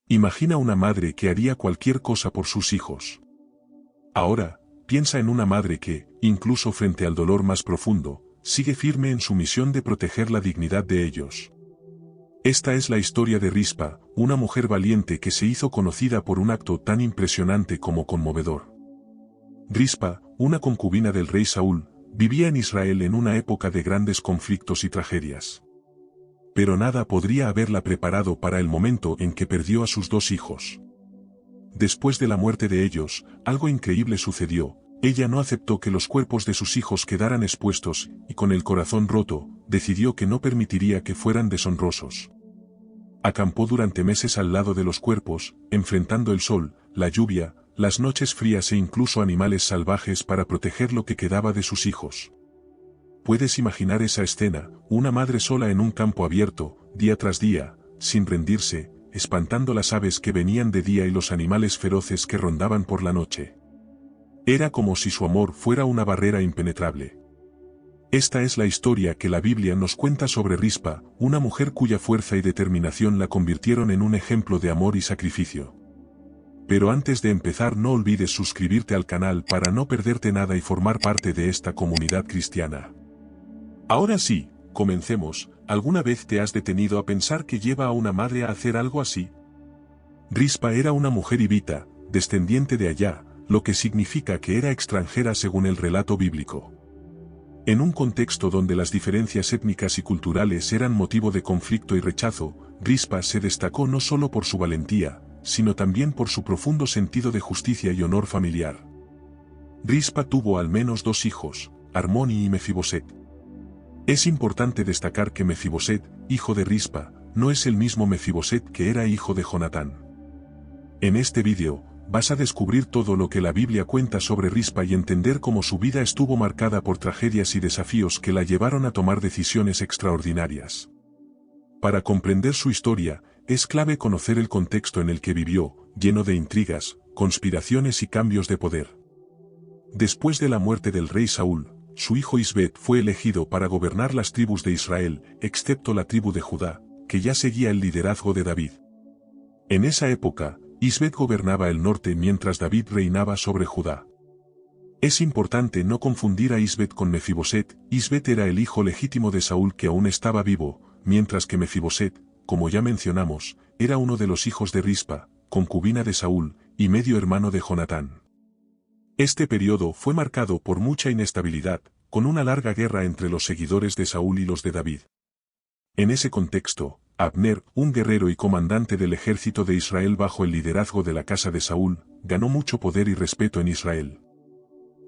Imagina una madre que haría cualquier cosa por sus hijos. Ahora, piensa en una madre que, incluso frente al dolor más profundo, sigue firme en su misión de proteger la dignidad de ellos. Esta es la historia de Rispa, una mujer valiente que se hizo conocida por un acto tan impresionante como conmovedor. Rispa, una concubina del rey Saúl, vivía en Israel en una época de grandes conflictos y tragedias. Pero nada podría haberla preparado para el momento en que perdió a sus dos hijos. Después de la muerte de ellos, algo increíble sucedió. Ella no aceptó que los cuerpos de sus hijos quedaran expuestos, y con el corazón roto, decidió que no permitiría que fueran deshonrosos. Acampó durante meses al lado de los cuerpos, enfrentando el sol, la lluvia, las noches frías e incluso animales salvajes para proteger lo que quedaba de sus hijos. Puedes imaginar esa escena, una madre sola en un campo abierto, día tras día, sin rendirse, espantando las aves que venían de día y los animales feroces que rondaban por la noche. Era como si su amor fuera una barrera impenetrable. Esta es la historia que la Biblia nos cuenta sobre Rispa, una mujer cuya fuerza y determinación la convirtieron en un ejemplo de amor y sacrificio. Pero antes de empezar, no olvides suscribirte al canal para no perderte nada y formar parte de esta comunidad cristiana. Ahora sí, comencemos. ¿Alguna vez te has detenido a pensar qué lleva a una madre a hacer algo así? Rispa era una mujer hivita, descendiente de allá, lo que significa que era extranjera según el relato bíblico. En un contexto donde las diferencias étnicas y culturales eran motivo de conflicto y rechazo, Rispa se destacó no solo por su valentía, sino también por su profundo sentido de justicia y honor familiar. Rispa tuvo al menos dos hijos, Armoni y Mefiboset. Es importante destacar que Mefiboset, hijo de Rispa, no es el mismo Mefiboset que era hijo de Jonatán. En este vídeo, vas a descubrir todo lo que la Biblia cuenta sobre Rispa y entender cómo su vida estuvo marcada por tragedias y desafíos que la llevaron a tomar decisiones extraordinarias. Para comprender su historia, es clave conocer el contexto en el que vivió, lleno de intrigas, conspiraciones y cambios de poder. Después de la muerte del rey Saúl, su hijo Isbet fue elegido para gobernar las tribus de Israel, excepto la tribu de Judá, que ya seguía el liderazgo de David. En esa época, Isbet gobernaba el norte mientras David reinaba sobre Judá. Es importante no confundir a Isbet con Mefiboset. Isbet era el hijo legítimo de Saúl que aún estaba vivo, mientras que Mefiboset, como ya mencionamos, era uno de los hijos de Rispa, concubina de Saúl, y medio hermano de Jonatán. Este periodo fue marcado por mucha inestabilidad, con una larga guerra entre los seguidores de Saúl y los de David. En ese contexto, Abner, un guerrero y comandante del ejército de Israel bajo el liderazgo de la casa de Saúl, ganó mucho poder y respeto en Israel.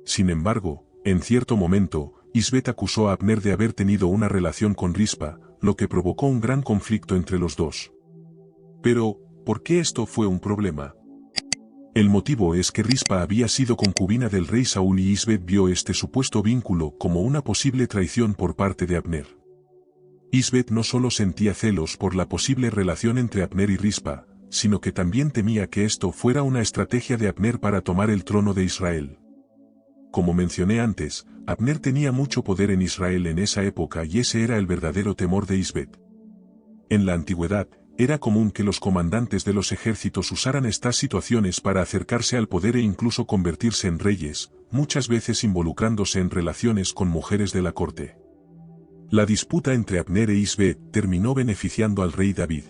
Sin embargo, en cierto momento, Isbet acusó a Abner de haber tenido una relación con Rispa, lo que provocó un gran conflicto entre los dos. Pero, ¿por qué esto fue un problema? El motivo es que Rispa había sido concubina del rey Saúl y Isbet vio este supuesto vínculo como una posible traición por parte de Abner. Isbet no solo sentía celos por la posible relación entre Abner y Rispa, sino que también temía que esto fuera una estrategia de Abner para tomar el trono de Israel. Como mencioné antes, Abner tenía mucho poder en Israel en esa época y ese era el verdadero temor de Isbet. En la antigüedad, era común que los comandantes de los ejércitos usaran estas situaciones para acercarse al poder e incluso convertirse en reyes, muchas veces involucrándose en relaciones con mujeres de la corte. La disputa entre Abner e Isbet terminó beneficiando al rey David.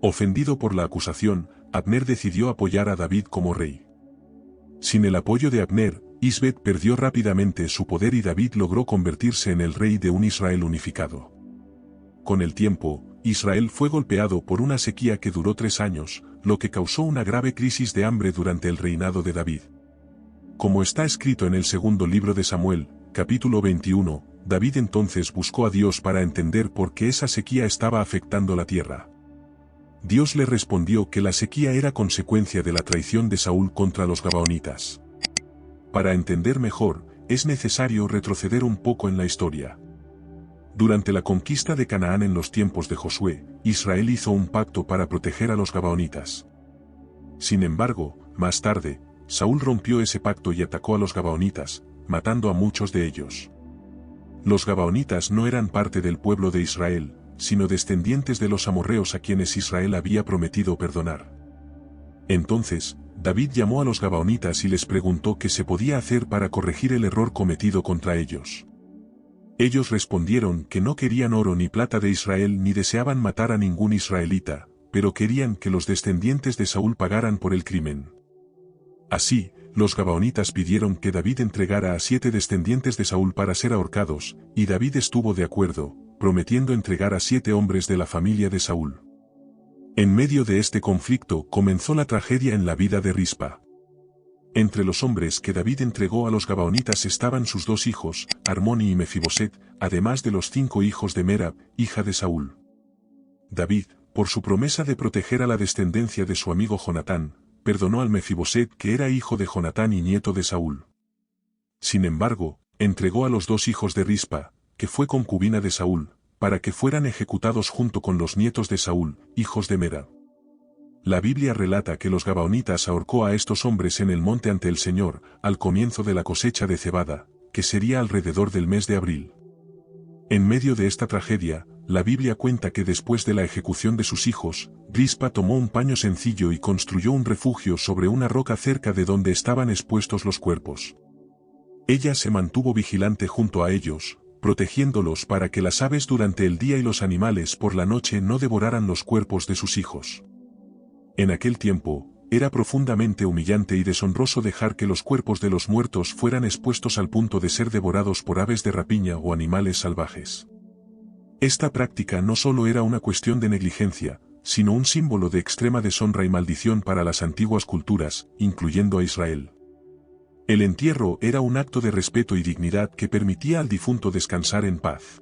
Ofendido por la acusación, Abner decidió apoyar a David como rey. Sin el apoyo de Abner, Isbet perdió rápidamente su poder y David logró convertirse en el rey de un Israel unificado. Con el tiempo, Israel fue golpeado por una sequía que duró 3 años, lo que causó una grave crisis de hambre durante el reinado de David. Como está escrito en el segundo libro de Samuel, capítulo 21, David entonces buscó a Dios para entender por qué esa sequía estaba afectando la tierra. Dios le respondió que la sequía era consecuencia de la traición de Saúl contra los gabaonitas. Para entender mejor, es necesario retroceder un poco en la historia. Durante la conquista de Canaán en los tiempos de Josué, Israel hizo un pacto para proteger a los gabaonitas. Sin embargo, más tarde, Saúl rompió ese pacto y atacó a los gabaonitas, matando a muchos de ellos. Los gabaonitas no eran parte del pueblo de Israel, sino descendientes de los amorreos a quienes Israel había prometido perdonar. Entonces, David llamó a los gabaonitas y les preguntó qué se podía hacer para corregir el error cometido contra ellos. Ellos respondieron que no querían oro ni plata de Israel ni deseaban matar a ningún israelita, pero querían que los descendientes de Saúl pagaran por el crimen. Así, los gabaonitas pidieron que David entregara a 7 descendientes de Saúl para ser ahorcados, y David estuvo de acuerdo, prometiendo entregar a 7 hombres de la familia de Saúl. En medio de este conflicto comenzó la tragedia en la vida de Rispa. Entre los hombres que David entregó a los gabaonitas estaban sus 2 hijos, Armoni y Mefiboset, además de los 5 hijos de Merab, hija de Saúl. David, por su promesa de proteger a la descendencia de su amigo Jonatán, perdonó al Mefiboset que era hijo de Jonatán y nieto de Saúl. Sin embargo, entregó a los 2 hijos de Rispa, que fue concubina de Saúl, para que fueran ejecutados junto con los nietos de Saúl, hijos de Merab. La Biblia relata que los gabaonitas ahorcó a estos hombres en el monte ante el Señor, al comienzo de la cosecha de cebada, que sería alrededor del mes de abril. En medio de esta tragedia, la Biblia cuenta que después de la ejecución de sus hijos, Rispa tomó un paño sencillo y construyó un refugio sobre una roca cerca de donde estaban expuestos los cuerpos. Ella se mantuvo vigilante junto a ellos, protegiéndolos para que las aves durante el día y los animales por la noche no devoraran los cuerpos de sus hijos. En aquel tiempo, era profundamente humillante y deshonroso dejar que los cuerpos de los muertos fueran expuestos al punto de ser devorados por aves de rapiña o animales salvajes. Esta práctica no solo era una cuestión de negligencia, sino un símbolo de extrema deshonra y maldición para las antiguas culturas, incluyendo a Israel. El entierro era un acto de respeto y dignidad que permitía al difunto descansar en paz.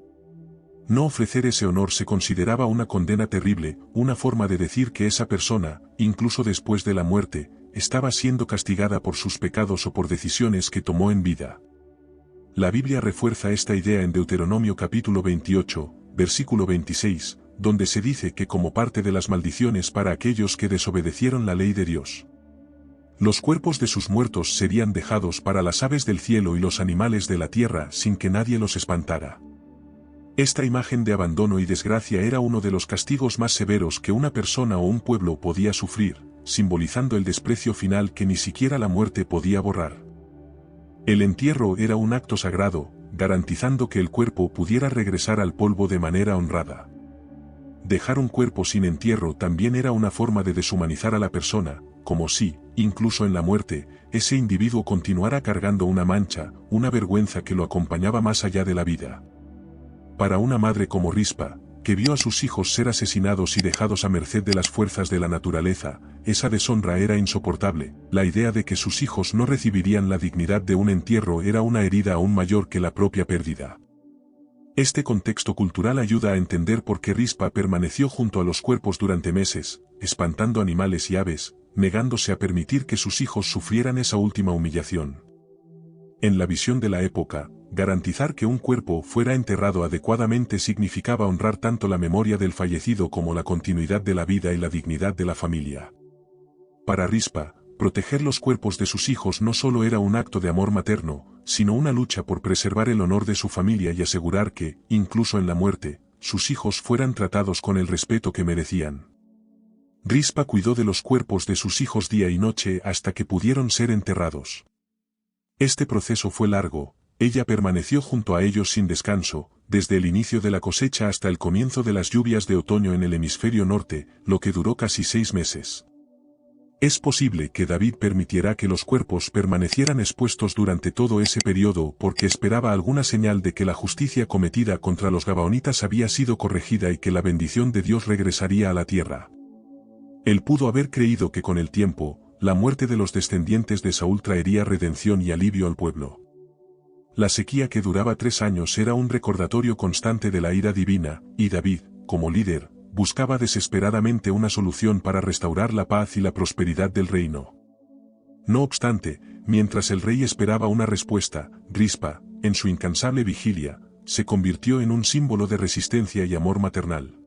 No ofrecer ese honor se consideraba una condena terrible, una forma de decir que esa persona, incluso después de la muerte, estaba siendo castigada por sus pecados o por decisiones que tomó en vida. La Biblia refuerza esta idea en Deuteronomio capítulo 28, versículo 26, donde se dice que como parte de las maldiciones para aquellos que desobedecieron la ley de Dios, los cuerpos de sus muertos serían dejados para las aves del cielo y los animales de la tierra sin que nadie los espantara. Esta imagen de abandono y desgracia era uno de los castigos más severos que una persona o un pueblo podía sufrir, simbolizando el desprecio final que ni siquiera la muerte podía borrar. El entierro era un acto sagrado, garantizando que el cuerpo pudiera regresar al polvo de manera honrada. Dejar un cuerpo sin entierro también era una forma de deshumanizar a la persona, como si, incluso en la muerte, ese individuo continuara cargando una mancha, una vergüenza que lo acompañaba más allá de la vida. Para una madre como Rispa, que vio a sus hijos ser asesinados y dejados a merced de las fuerzas de la naturaleza, esa deshonra era insoportable. La idea de que sus hijos no recibirían la dignidad de un entierro era una herida aún mayor que la propia pérdida. Este contexto cultural ayuda a entender por qué Rispa permaneció junto a los cuerpos durante meses, espantando animales y aves, negándose a permitir que sus hijos sufrieran esa última humillación. En la visión de la época, garantizar que un cuerpo fuera enterrado adecuadamente significaba honrar tanto la memoria del fallecido como la continuidad de la vida y la dignidad de la familia. Para Rispa, proteger los cuerpos de sus hijos no solo era un acto de amor materno, sino una lucha por preservar el honor de su familia y asegurar que, incluso en la muerte, sus hijos fueran tratados con el respeto que merecían. Rispa cuidó de los cuerpos de sus hijos día y noche hasta que pudieron ser enterrados. Este proceso fue largo. Ella permaneció junto a ellos sin descanso, desde el inicio de la cosecha hasta el comienzo de las lluvias de otoño en el hemisferio norte, lo que duró casi 6 meses. Es posible que David permitiera que los cuerpos permanecieran expuestos durante todo ese periodo porque esperaba alguna señal de que la justicia cometida contra los gabaonitas había sido corregida y que la bendición de Dios regresaría a la tierra. Él pudo haber creído que con el tiempo, la muerte de los descendientes de Saúl traería redención y alivio al pueblo. La sequía que duraba 3 años era un recordatorio constante de la ira divina, y David, como líder, buscaba desesperadamente una solución para restaurar la paz y la prosperidad del reino. No obstante, mientras el rey esperaba una respuesta, Rispa, en su incansable vigilia, se convirtió en un símbolo de resistencia y amor maternal.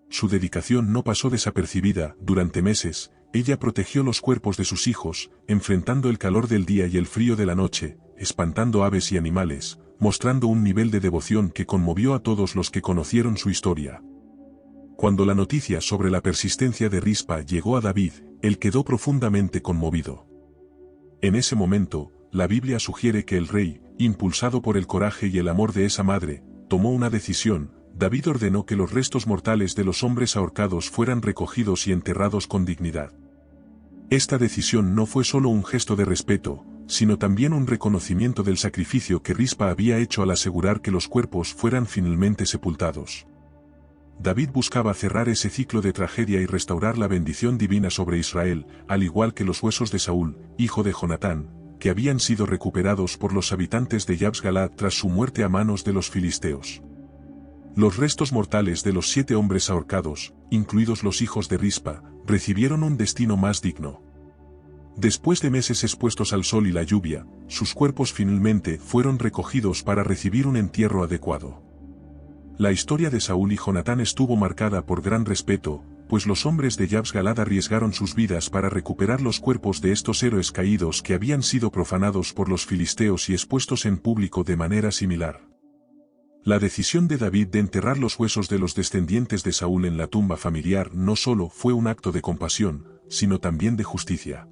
Su dedicación no pasó desapercibida. Durante meses, ella protegió los cuerpos de sus hijos, enfrentando el calor del día y el frío de la noche, espantando aves y animales, mostrando un nivel de devoción que conmovió a todos los que conocieron su historia. Cuando la noticia sobre la persistencia de Rispa llegó a David, él quedó profundamente conmovido. En ese momento, la Biblia sugiere que el rey, impulsado por el coraje y el amor de esa madre, tomó una decisión. David ordenó que los restos mortales de los hombres ahorcados fueran recogidos y enterrados con dignidad. Esta decisión no fue solo un gesto de respeto, sino también un reconocimiento del sacrificio que Rispa había hecho al asegurar que los cuerpos fueran finalmente sepultados. David buscaba cerrar ese ciclo de tragedia y restaurar la bendición divina sobre Israel, al igual que los huesos de Saúl, hijo de Jonatán, que habían sido recuperados por los habitantes de Jabes-Galad tras su muerte a manos de los filisteos. Los restos mortales de los 7 hombres ahorcados, incluidos los hijos de Rispa, recibieron un destino más digno. Después de meses expuestos al sol y la lluvia, sus cuerpos finalmente fueron recogidos para recibir un entierro adecuado. La historia de Saúl y Jonatán estuvo marcada por gran respeto, pues los hombres de Jabes-Galad arriesgaron sus vidas para recuperar los cuerpos de estos héroes caídos que habían sido profanados por los filisteos y expuestos en público de manera similar. La decisión de David de enterrar los huesos de los descendientes de Saúl en la tumba familiar no solo fue un acto de compasión, sino también de justicia.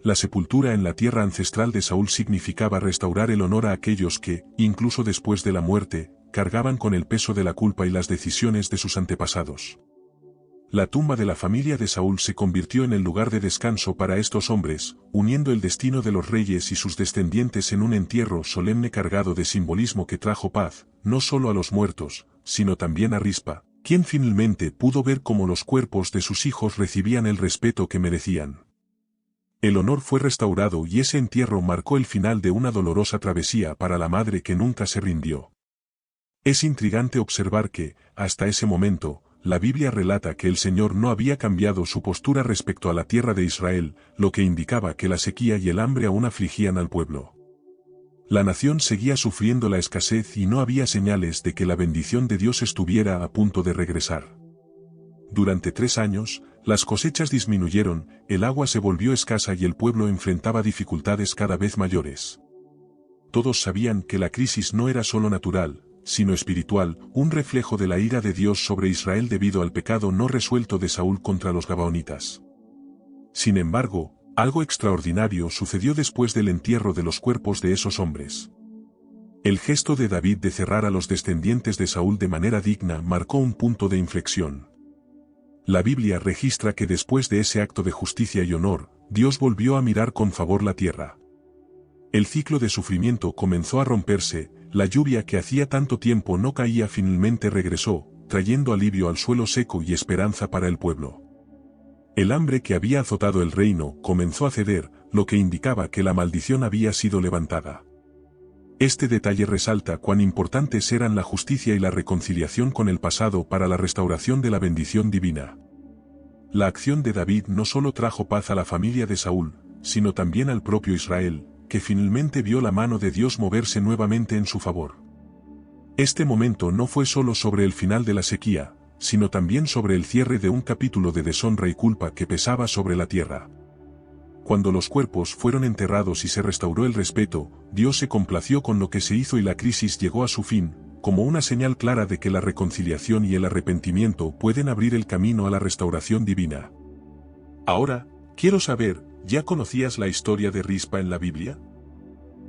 La sepultura en la tierra ancestral de Saúl significaba restaurar el honor a aquellos que, incluso después de la muerte, cargaban con el peso de la culpa y las decisiones de sus antepasados. La tumba de la familia de Saúl se convirtió en el lugar de descanso para estos hombres, uniendo el destino de los reyes y sus descendientes en un entierro solemne cargado de simbolismo que trajo paz, no solo a los muertos, sino también a Rispa, quien finalmente pudo ver cómo los cuerpos de sus hijos recibían el respeto que merecían. El honor fue restaurado y ese entierro marcó el final de una dolorosa travesía para la madre que nunca se rindió. Es intrigante observar que, hasta ese momento, la Biblia relata que el Señor no había cambiado su postura respecto a la tierra de Israel, lo que indicaba que la sequía y el hambre aún afligían al pueblo. La nación seguía sufriendo la escasez y no había señales de que la bendición de Dios estuviera a punto de regresar. Durante 3 años, las cosechas disminuyeron, el agua se volvió escasa y el pueblo enfrentaba dificultades cada vez mayores. Todos sabían que la crisis no era solo natural, sino espiritual, un reflejo de la ira de Dios sobre Israel debido al pecado no resuelto de Saúl contra los gabaonitas. Sin embargo, algo extraordinario sucedió después del entierro de los cuerpos de esos hombres. El gesto de David de cerrar a los descendientes de Saúl de manera digna marcó un punto de inflexión. La Biblia registra que después de ese acto de justicia y honor, Dios volvió a mirar con favor la tierra. El ciclo de sufrimiento comenzó a romperse, la lluvia que hacía tanto tiempo no caía finalmente regresó, trayendo alivio al suelo seco y esperanza para el pueblo. El hambre que había azotado el reino comenzó a ceder, lo que indicaba que la maldición había sido levantada. Este detalle resalta cuán importantes eran la justicia y la reconciliación con el pasado para la restauración de la bendición divina. La acción de David no solo trajo paz a la familia de Saúl, sino también al propio Israel, que finalmente vio la mano de Dios moverse nuevamente en su favor. Este momento no fue solo sobre el final de la sequía, sino también sobre el cierre de un capítulo de deshonra y culpa que pesaba sobre la tierra. Cuando los cuerpos fueron enterrados y se restauró el respeto, Dios se complació con lo que se hizo y la crisis llegó a su fin, como una señal clara de que la reconciliación y el arrepentimiento pueden abrir el camino a la restauración divina. Ahora, quiero saber, ¿ya conocías la historia de Rispa en la Biblia?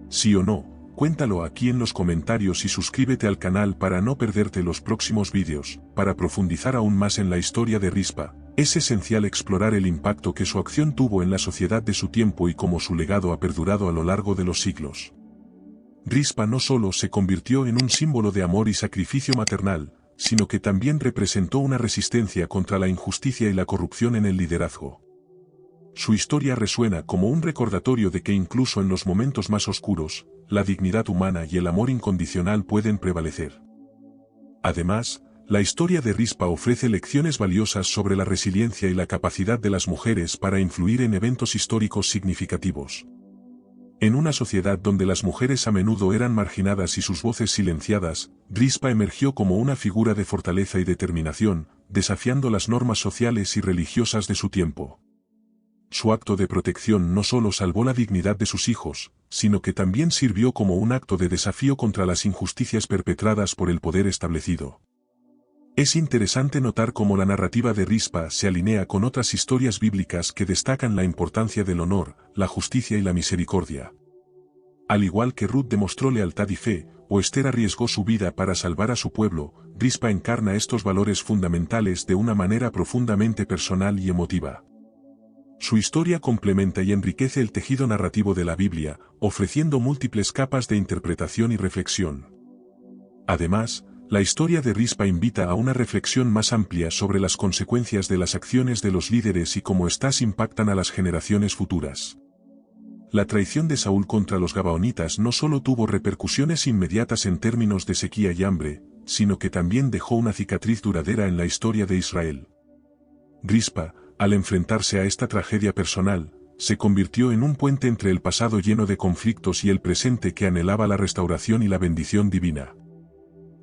¿Sí o no? Cuéntalo aquí en los comentarios y suscríbete al canal para no perderte los próximos vídeos. Para profundizar aún más en la historia de Rispa, es esencial explorar el impacto que su acción tuvo en la sociedad de su tiempo y cómo su legado ha perdurado a lo largo de los siglos. Rispa no solo se convirtió en un símbolo de amor y sacrificio maternal, sino que también representó una resistencia contra la injusticia y la corrupción en el liderazgo. Su historia resuena como un recordatorio de que incluso en los momentos más oscuros, la dignidad humana y el amor incondicional pueden prevalecer. Además, la historia de Rispa ofrece lecciones valiosas sobre la resiliencia y la capacidad de las mujeres para influir en eventos históricos significativos. En una sociedad donde las mujeres a menudo eran marginadas y sus voces silenciadas, Rispa emergió como una figura de fortaleza y determinación, desafiando las normas sociales y religiosas de su tiempo. Su acto de protección no solo salvó la dignidad de sus hijos, sino que también sirvió como un acto de desafío contra las injusticias perpetradas por el poder establecido. Es interesante notar cómo la narrativa de Rispa se alinea con otras historias bíblicas que destacan la importancia del honor, la justicia y la misericordia. Al igual que Ruth demostró lealtad y fe, o Esther arriesgó su vida para salvar a su pueblo, Rispa encarna estos valores fundamentales de una manera profundamente personal y emotiva. Su historia complementa y enriquece el tejido narrativo de la Biblia, ofreciendo múltiples capas de interpretación y reflexión. Además, la historia de Rispa invita a una reflexión más amplia sobre las consecuencias de las acciones de los líderes y cómo éstas impactan a las generaciones futuras. La traición de Saúl contra los gabaonitas no solo tuvo repercusiones inmediatas en términos de sequía y hambre, sino que también dejó una cicatriz duradera en la historia de Israel. Rispa, al enfrentarse a esta tragedia personal, se convirtió en un puente entre el pasado lleno de conflictos y el presente que anhelaba la restauración y la bendición divina.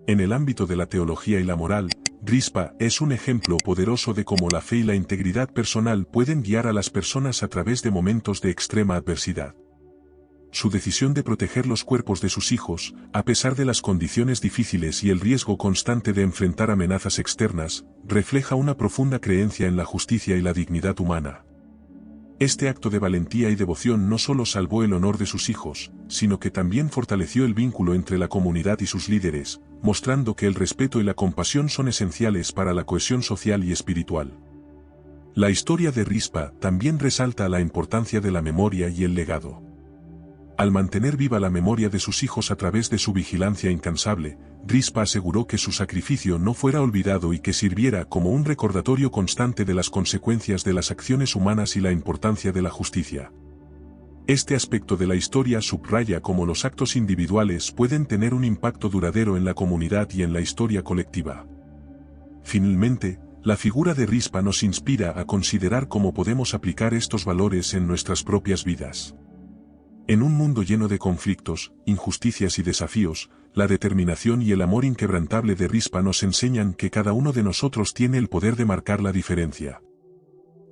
En el ámbito de la teología y la moral, Rispa es un ejemplo poderoso de cómo la fe y la integridad personal pueden guiar a las personas a través de momentos de extrema adversidad. Su decisión de proteger los cuerpos de sus hijos, a pesar de las condiciones difíciles y el riesgo constante de enfrentar amenazas externas, refleja una profunda creencia en la justicia y la dignidad humana. Este acto de valentía y devoción no solo salvó el honor de sus hijos, sino que también fortaleció el vínculo entre la comunidad y sus líderes, mostrando que el respeto y la compasión son esenciales para la cohesión social y espiritual. La historia de Rispa también resalta la importancia de la memoria y el legado. Al mantener viva la memoria de sus hijos a través de su vigilancia incansable, Rispa aseguró que su sacrificio no fuera olvidado y que sirviera como un recordatorio constante de las consecuencias de las acciones humanas y la importancia de la justicia. Este aspecto de la historia subraya cómo los actos individuales pueden tener un impacto duradero en la comunidad y en la historia colectiva. Finalmente, la figura de Rispa nos inspira a considerar cómo podemos aplicar estos valores en nuestras propias vidas. En un mundo lleno de conflictos, injusticias y desafíos, la determinación y el amor inquebrantable de Rispa nos enseñan que cada uno de nosotros tiene el poder de marcar la diferencia.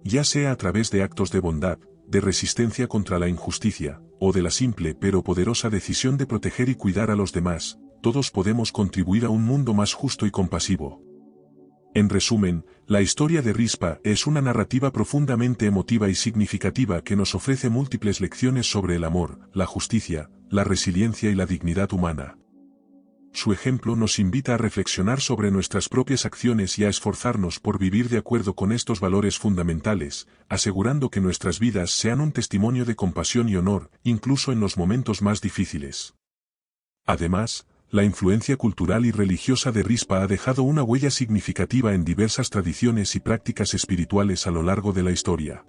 Ya sea a través de actos de bondad, de resistencia contra la injusticia, o de la simple pero poderosa decisión de proteger y cuidar a los demás, todos podemos contribuir a un mundo más justo y compasivo. En resumen, la historia de Rispa es una narrativa profundamente emotiva y significativa que nos ofrece múltiples lecciones sobre el amor, la justicia, la resiliencia y la dignidad humana. Su ejemplo nos invita a reflexionar sobre nuestras propias acciones y a esforzarnos por vivir de acuerdo con estos valores fundamentales, asegurando que nuestras vidas sean un testimonio de compasión y honor, incluso en los momentos más difíciles. Además, la influencia cultural y religiosa de Rispa ha dejado una huella significativa en diversas tradiciones y prácticas espirituales a lo largo de la historia.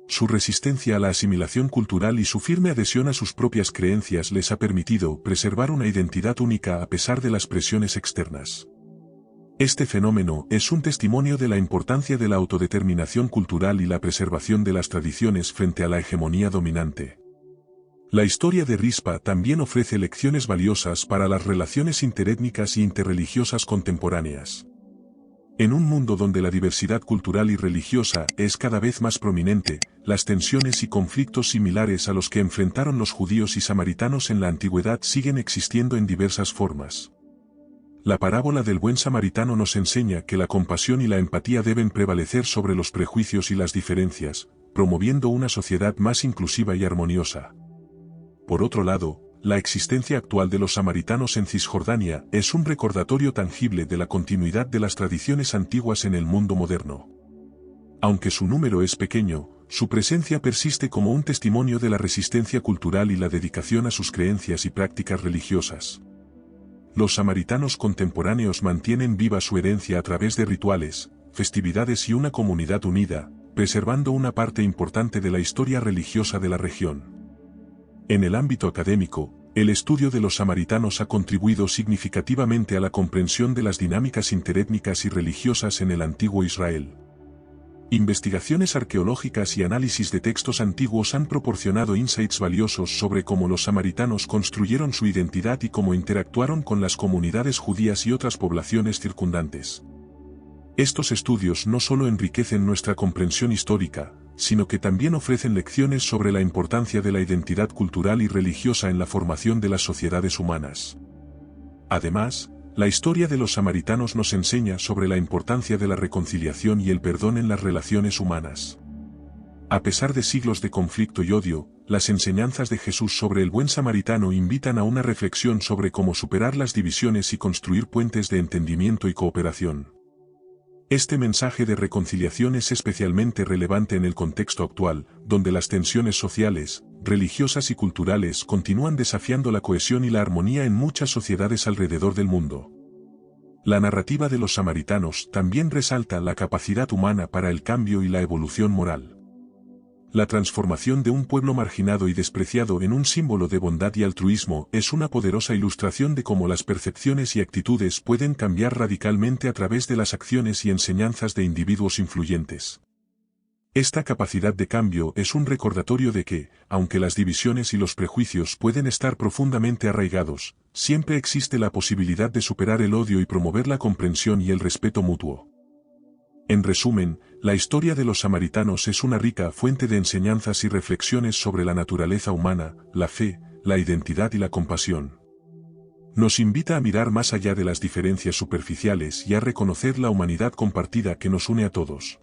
Su resistencia a la asimilación cultural y su firme adhesión a sus propias creencias les ha permitido preservar una identidad única a pesar de las presiones externas. Este fenómeno es un testimonio de la importancia de la autodeterminación cultural y la preservación de las tradiciones frente a la hegemonía dominante. La historia de Rispa también ofrece lecciones valiosas para las relaciones interétnicas y interreligiosas contemporáneas. En un mundo donde la diversidad cultural y religiosa es cada vez más prominente, las tensiones y conflictos similares a los que enfrentaron los judíos y samaritanos en la antigüedad siguen existiendo en diversas formas. La parábola del buen samaritano nos enseña que la compasión y la empatía deben prevalecer sobre los prejuicios y las diferencias, promoviendo una sociedad más inclusiva y armoniosa. Por otro lado, la existencia actual de los samaritanos en Cisjordania es un recordatorio tangible de la continuidad de las tradiciones antiguas en el mundo moderno. Aunque su número es pequeño, su presencia persiste como un testimonio de la resistencia cultural y la dedicación a sus creencias y prácticas religiosas. Los samaritanos contemporáneos mantienen viva su herencia a través de rituales, festividades y una comunidad unida, preservando una parte importante de la historia religiosa de la región. En el ámbito académico, el estudio de los samaritanos ha contribuido significativamente a la comprensión de las dinámicas interétnicas y religiosas en el antiguo Israel. Investigaciones arqueológicas y análisis de textos antiguos han proporcionado insights valiosos sobre cómo los samaritanos construyeron su identidad y cómo interactuaron con las comunidades judías y otras poblaciones circundantes. Estos estudios no solo enriquecen nuestra comprensión histórica, sino que también ofrecen lecciones sobre la importancia de la identidad cultural y religiosa en la formación de las sociedades humanas. Además, la historia de los samaritanos nos enseña sobre la importancia de la reconciliación y el perdón en las relaciones humanas. A pesar de siglos de conflicto y odio, las enseñanzas de Jesús sobre el buen samaritano invitan a una reflexión sobre cómo superar las divisiones y construir puentes de entendimiento y cooperación. Este mensaje de reconciliación es especialmente relevante en el contexto actual, donde las tensiones sociales, religiosas y culturales continúan desafiando la cohesión y la armonía en muchas sociedades alrededor del mundo. La narrativa de los samaritanos también resalta la capacidad humana para el cambio y la evolución moral. La transformación de un pueblo marginado y despreciado en un símbolo de bondad y altruismo es una poderosa ilustración de cómo las percepciones y actitudes pueden cambiar radicalmente a través de las acciones y enseñanzas de individuos influyentes. Esta capacidad de cambio es un recordatorio de que, aunque las divisiones y los prejuicios pueden estar profundamente arraigados, siempre existe la posibilidad de superar el odio y promover la comprensión y el respeto mutuo. En resumen, la historia de los samaritanos es una rica fuente de enseñanzas y reflexiones sobre la naturaleza humana, la fe, la identidad y la compasión. Nos invita a mirar más allá de las diferencias superficiales y a reconocer la humanidad compartida que nos une a todos.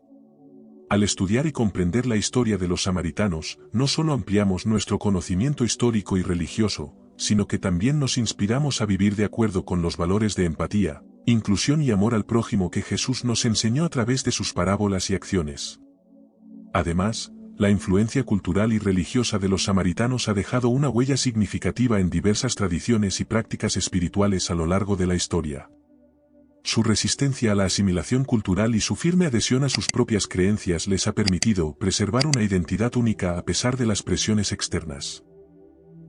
Al estudiar y comprender la historia de los samaritanos, no solo ampliamos nuestro conocimiento histórico y religioso, sino que también nos inspiramos a vivir de acuerdo con los valores de empatía, inclusión y amor al prójimo que Jesús nos enseñó a través de sus parábolas y acciones. Además, la influencia cultural y religiosa de los samaritanos ha dejado una huella significativa en diversas tradiciones y prácticas espirituales a lo largo de la historia. Su resistencia a la asimilación cultural y su firme adhesión a sus propias creencias les ha permitido preservar una identidad única a pesar de las presiones externas.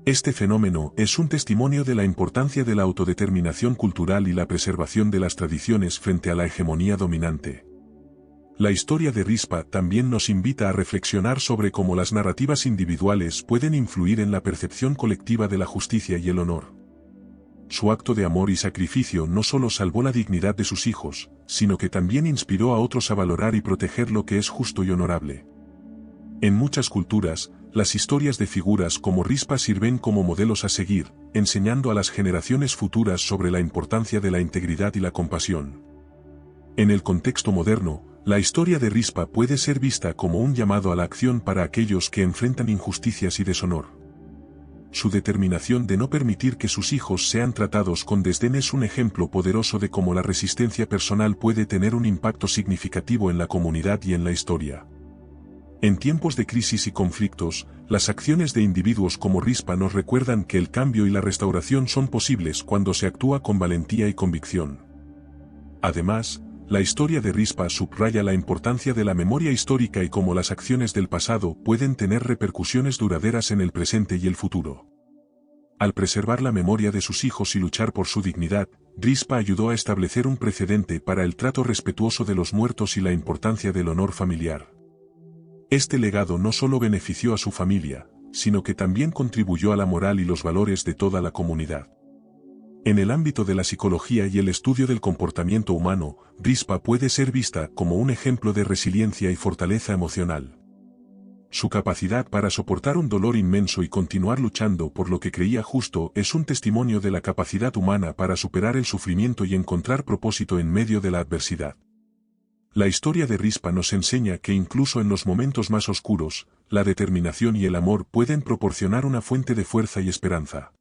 Este fenómeno es un testimonio de la importancia de la autodeterminación cultural y la preservación de las tradiciones frente a la hegemonía dominante. La historia de Rispa también nos invita a reflexionar sobre cómo las narrativas individuales pueden influir en la percepción colectiva de la justicia y el honor. Su acto de amor y sacrificio no solo salvó la dignidad de sus hijos, sino que también inspiró a otros a valorar y proteger lo que es justo y honorable. En muchas culturas, las historias de figuras como Rispa sirven como modelos a seguir, enseñando a las generaciones futuras sobre la importancia de la integridad y la compasión. En el contexto moderno, la historia de Rispa puede ser vista como un llamado a la acción para aquellos que enfrentan injusticias y deshonor. Su determinación de no permitir que sus hijos sean tratados con desdén es un ejemplo poderoso de cómo la resistencia personal puede tener un impacto significativo en la comunidad y en la historia. En tiempos de crisis y conflictos, las acciones de individuos como Rispa nos recuerdan que el cambio y la restauración son posibles cuando se actúa con valentía y convicción. Además, la historia de Rispa subraya la importancia de la memoria histórica y cómo las acciones del pasado pueden tener repercusiones duraderas en el presente y el futuro. Al preservar la memoria de sus hijos y luchar por su dignidad, Rispa ayudó a establecer un precedente para el trato respetuoso de los muertos y la importancia del honor familiar. Este legado no solo benefició a su familia, sino que también contribuyó a la moral y los valores de toda la comunidad. En el ámbito de la psicología y el estudio del comportamiento humano, Rispa puede ser vista como un ejemplo de resiliencia y fortaleza emocional. Su capacidad para soportar un dolor inmenso y continuar luchando por lo que creía justo es un testimonio de la capacidad humana para superar el sufrimiento y encontrar propósito en medio de la adversidad. La historia de Rispa nos enseña que incluso en los momentos más oscuros, la determinación y el amor pueden proporcionar una fuente de fuerza y esperanza.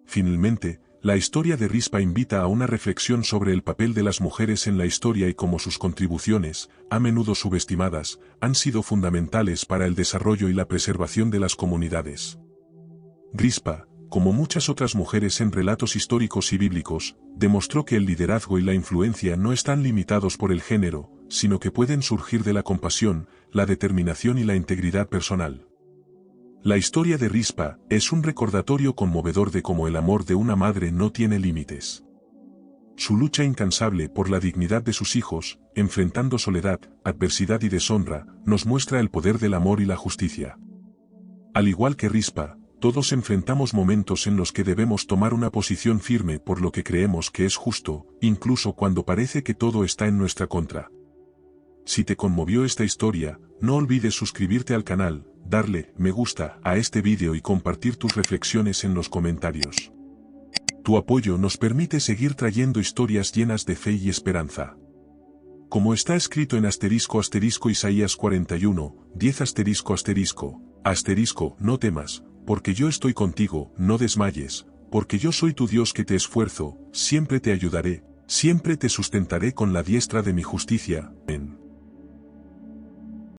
Finalmente, la historia de Rispa invita a una reflexión sobre el papel de las mujeres en la historia y cómo sus contribuciones, a menudo subestimadas, han sido fundamentales para el desarrollo y la preservación de las comunidades. Rispa, como muchas otras mujeres en relatos históricos y bíblicos, demostró que el liderazgo y la influencia no están limitados por el género, sino que pueden surgir de la compasión, la determinación y la integridad personal. La historia de Rispa es un recordatorio conmovedor de cómo el amor de una madre no tiene límites. Su lucha incansable por la dignidad de sus hijos, enfrentando soledad, adversidad y deshonra, nos muestra el poder del amor y la justicia. Al igual que Rispa, todos enfrentamos momentos en los que debemos tomar una posición firme por lo que creemos que es justo, incluso cuando parece que todo está en nuestra contra. Si te conmovió esta historia, no olvides suscribirte al canal, darle me gusta a este vídeo y compartir tus reflexiones en los comentarios. Tu apoyo nos permite seguir trayendo historias llenas de fe y esperanza. Como está escrito en ** Isaías 41, 10 ** no temas, porque yo estoy contigo, no desmayes, porque yo soy tu Dios que te esfuerzo, siempre te ayudaré, siempre te sustentaré con la diestra de mi justicia. Amén.